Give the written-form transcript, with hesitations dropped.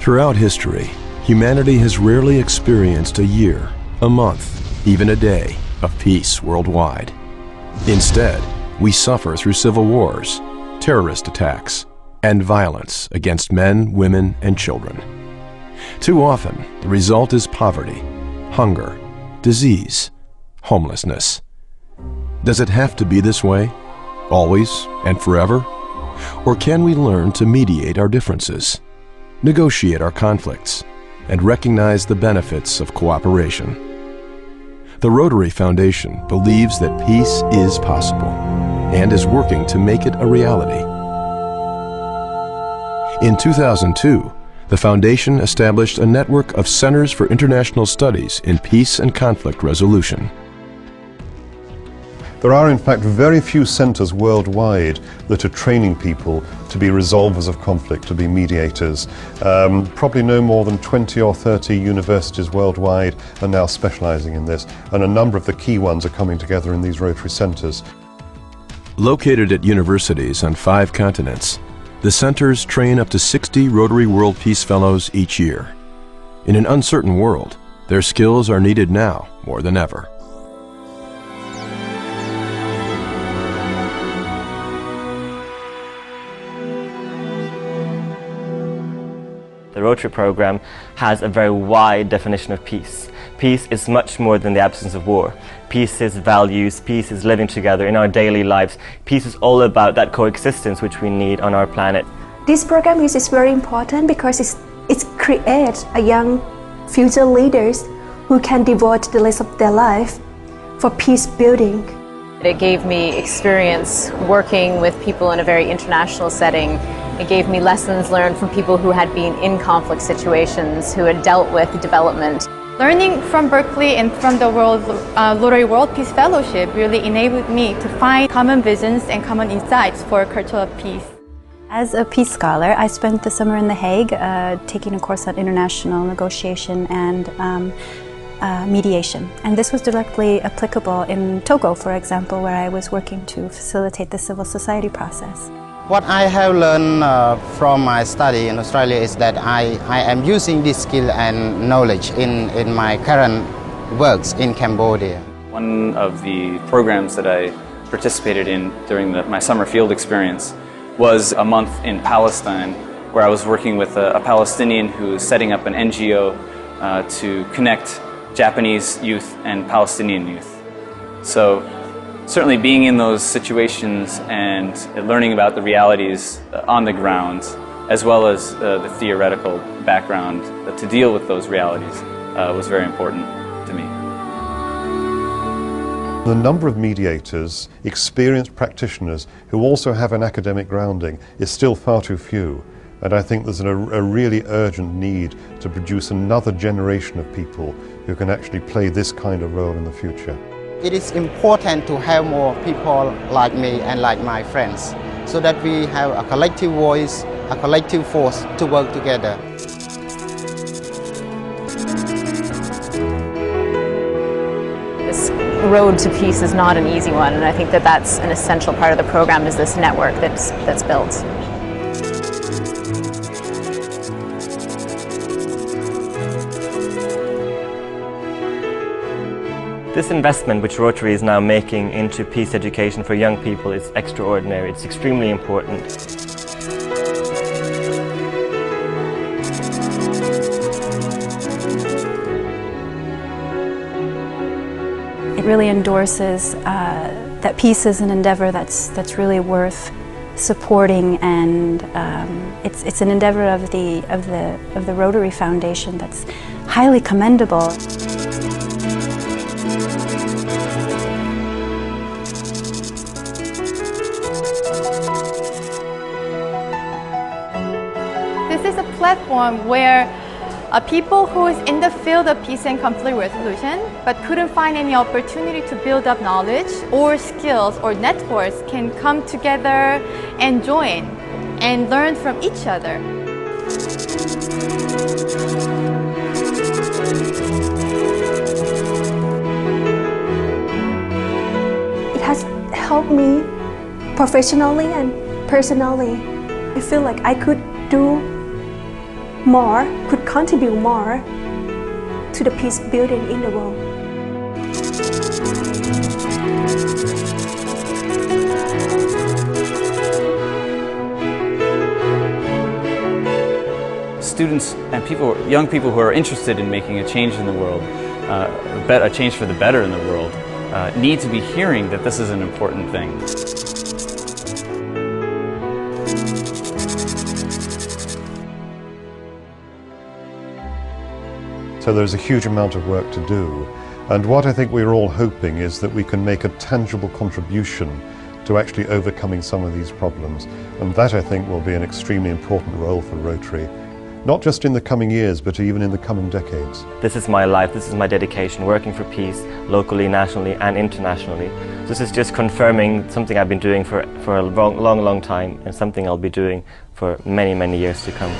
Throughout history, humanity has rarely experienced a year, a month, even a day of peace worldwide. Instead, we suffer through civil wars, terrorist attacks, and violence against men, women, and children. Too often, the result is poverty, hunger, disease, homelessness. Does it have to be this way, always and forever? Or can we learn to mediate our differences, negotiate our conflicts, and recognize the benefits of cooperation? The Rotary Foundation believes that peace is possible and is working to make it a reality. In 2002, the Foundation established a network of Centers for International Studies in Peace and Conflict Resolution. There are in fact very few centres worldwide that are training people to be resolvers of conflict, to be mediators. Probably no more than 20 or 30 universities worldwide are now specialising in this, and a number of the key ones are coming together in these Rotary centres. Located at universities on 5 continents, the centers train up to 60 Rotary World Peace Fellows each year. In an uncertain world, their skills are needed now more than ever. The Rotary program has a very wide definition of peace. Peace is much more than the absence of war. Peace is values, peace is living together in our daily lives. Peace is all about that coexistence which we need on our planet. This program is very important because it creates a young future leaders who can devote the rest of their life for peace building. It gave me experience working with people in a very international setting. It gave me lessons learned from people who had been in conflict situations, who had dealt with development. Learning from Berkeley and from the Rotary World Peace Fellowship really enabled me to find common visions and common insights for a culture of peace. As a peace scholar, I spent the summer in The Hague taking a course on international negotiation and mediation. And this was directly applicable in Togo, for example, where I was working to facilitate the civil society process. What I have learned from my study in Australia is that I am using this skill and knowledge in my current works in Cambodia. One of the programs that I participated in during my summer field experience was a month in Palestine, where I was working with a Palestinian who is setting up an NGO to connect Japanese youth and Palestinian youth. So certainly being in those situations and learning about the realities on the ground, as well as the theoretical background to deal with those realities, was very important to me. The number of mediators, experienced practitioners who also have an academic grounding is still far too few. And I think there's a really urgent need to produce another generation of people who can actually play this kind of role in the future. It is important to have more people like me and like my friends, so that we have a collective voice, a collective force to work together. This road to peace is not an easy one, and I think that that's an essential part of the program, is this network that's built. This investment which Rotary is now making into peace education for young people is extraordinary. It's extremely important. It really endorses that peace is an endeavor that's really worth supporting, and it's an endeavor of the Rotary Foundation that's highly commendable. This is a platform where people who is in the field of peace and conflict resolution but couldn't find any opportunity to build up knowledge or skills or networks can come together and join and learn from each other. It has helped me professionally and personally. I feel like I could do more, could contribute more to the peace building in the world. Students and people, young people who are interested in making a change in the world, a change for the better in the world, need to be hearing that this is an important thing. So there's a huge amount of work to do, and what I think we're all hoping is that we can make a tangible contribution to actually overcoming some of these problems, and that I think will be an extremely important role for Rotary, not just in the coming years but even in the coming decades. This is my life, this is my dedication, working for peace locally, nationally and internationally. This is just confirming something I've been doing for a long time, and something I'll be doing for many years to come.